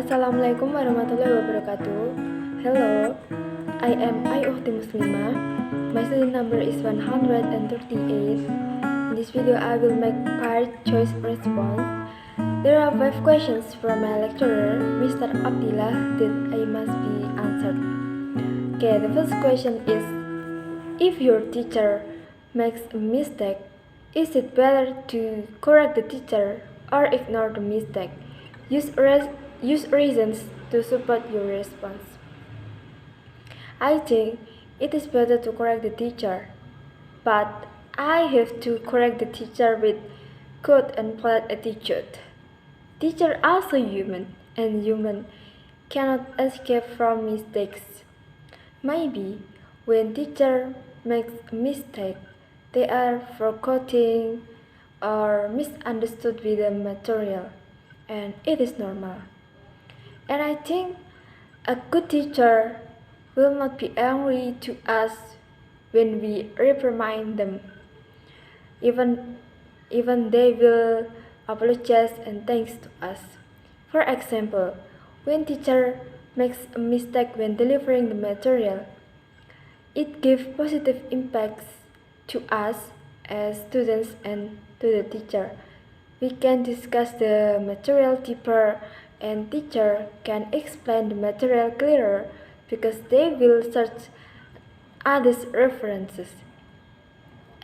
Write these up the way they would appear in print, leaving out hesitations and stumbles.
Assalamualaikum warahmatullahi wabarakatuh. Hello, I am Ayu Ukhti Muslimah. My student number is 138. In this video, I will make part choice response. There are 5 questions from my lecturer, Mr. Abdillah, that I must be answered. Okay, the first question is, if your teacher makes a mistake, is it better to correct the teacher or ignore the mistake? Use reasons to support your response. I think it is better to correct the teacher, but I have to correct the teacher with good and polite attitude. Teachers are also human, and human cannot escape from mistakes. Maybe when teacher makes a mistake, they are forgetting or misunderstood with the material, and it is normal. And I think a good teacher will not be angry to us when we reprimand them. Even they will apologize and thanks to us. For example, when teacher makes a mistake when delivering the material, it gives positive impacts to us as students and to the teacher. We can discuss the material deeper, and teacher can explain the material clearer because they will search others' references.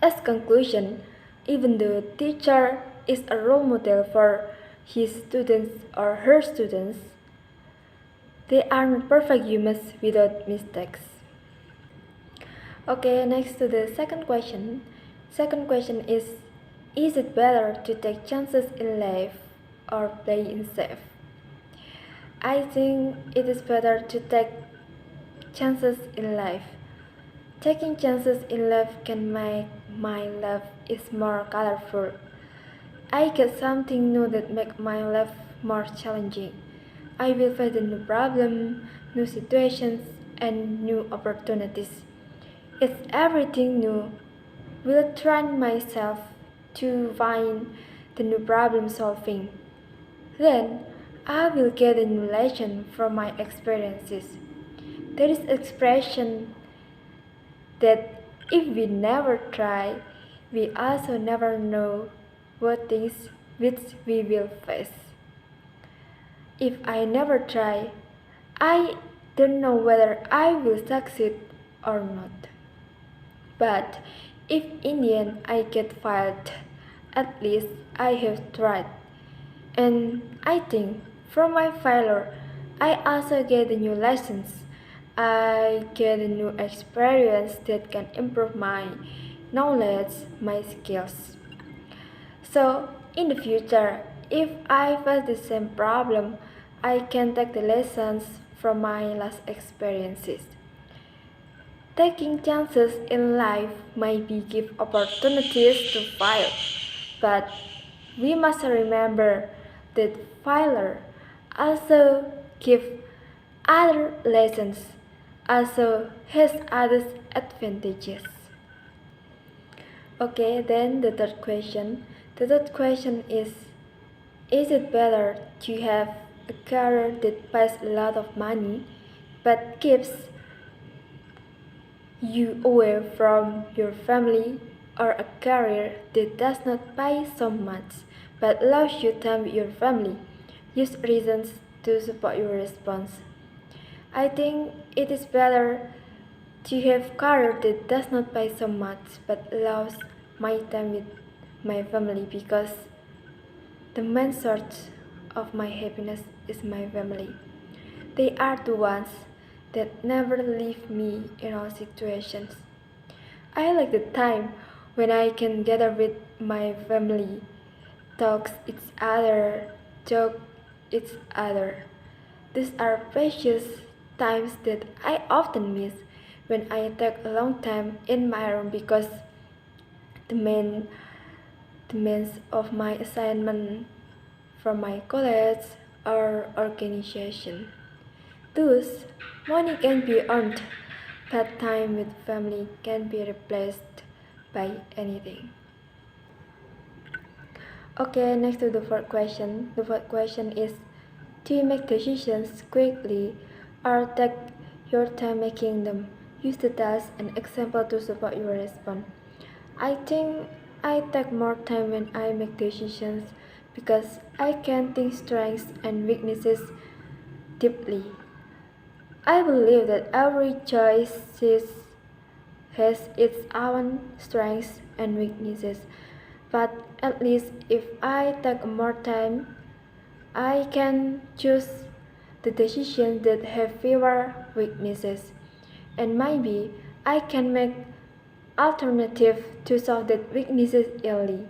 As conclusion, even though teacher is a role model for his students or her students, they are not perfect humans without mistakes. Okay, next to the second question. Second question is it better to take chances in life or play in safe? I think it is better to take chances in life. Taking chances in life can make my life is more colorful. I get something new that make my life more challenging. I will face a new problem, new situations, and new opportunities. It's everything new. Will train myself to find the new problem solving. Then I will get a new lesson from my experiences. There is expression that if we never try, we also never know what things which we will face. If I never try, I don't know whether I will succeed or not. But if in the end I get fired, at least I have tried. And I think from my failure, I also get new lessons. I get a new experience that can improve my knowledge, my skills. So, in the future, if I face the same problem, I can take the lessons from my last experiences. Taking chances in life maybe give opportunities to fail, but we must remember that failure also give other lessons, also has other advantages. Okay, then the third question. The third question is it better to have a career that pays a lot of money but keeps you away from your family, or a career that does not pay so much but allows you time with your family? Use reasons to support your response. I think it is better to have career that does not pay so much but allows my time with my family, because the main source of my happiness is my family. They are the ones that never leave me in all situations. I like the time when I can gather with my family, talk each other, joke each other. These are precious times that I often miss when I take a long time in my room because the main demands of my assignment from my college or organization. Thus, money can be earned, but time with family can be replaced by anything. Okay, next to the fourth question. The fourth question is to make decisions quickly or take your time making them. Use the task and example to support your response. I think I take more time when I make decisions because I can think strengths and weaknesses deeply. I believe that every choice has its own strengths and weaknesses, but at least if I take more time, I can choose the decisions that have fewer weaknesses, and maybe I can make alternative to solve that weaknesses early.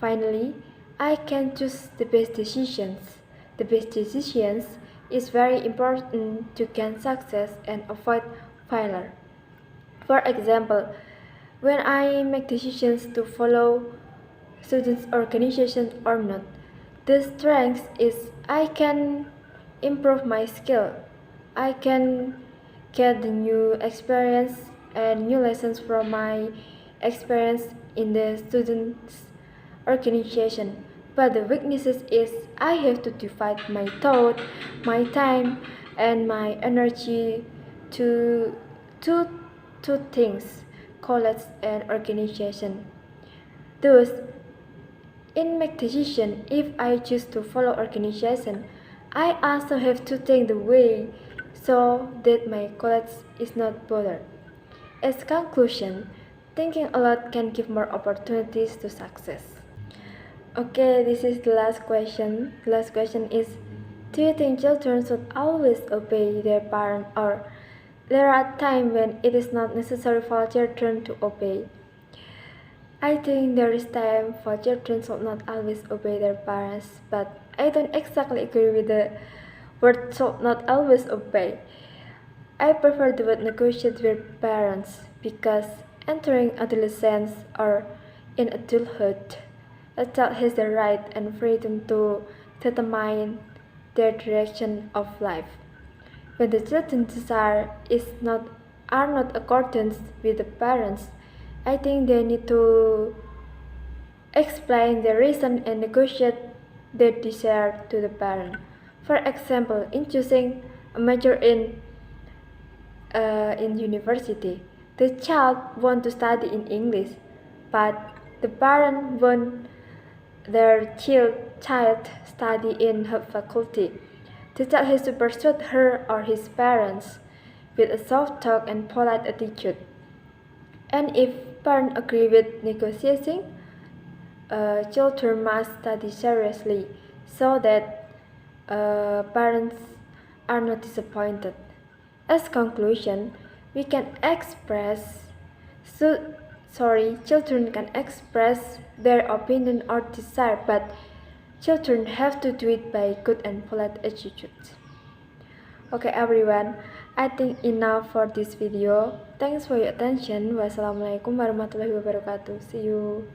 Finally, I can choose the best decisions. The best decisions is very important to gain success and avoid failure. For example, when I make decisions to follow students' organization or not, the strength is I can improve my skill. I can get the new experience and new lessons from my experience in the students' organization. But the weaknesses is I have to divide my thought, my time, and my energy to two, two things, college and organization. Thus, in make decision, if I choose to follow organization, I also have to think the way so that my college is not bothered. As conclusion, thinking a lot can give more opportunities to success. Okay, this is the last question. The last question is, do you think children should always obey their parents, or there are times when it is not necessary for children to obey? I think there is time for children should not always obey their parents, but I don't exactly agree with the word should not always obey. I prefer the word negotiate with parents because entering adolescence or in adulthood, a child has the right and freedom to determine their direction of life. When the children's desire is not are not accordance with the parents, I think they need to explain the reason and negotiate their desire to the parent. For example, in choosing a major in university, the child want to study in English, but the parent want their child study in her faculty. The child has to persuade her or his parents with a soft talk and polite attitude. And if parents agree with negotiating, children must study seriously so that parents are not disappointed. As conclusion, we can express children can express their opinion or desire, but children have to do it by good and polite attitudes. Okay everyone, I think enough for this video. Thanks for your attention. Wassalamualaikum warahmatullahi wabarakatuh. See you.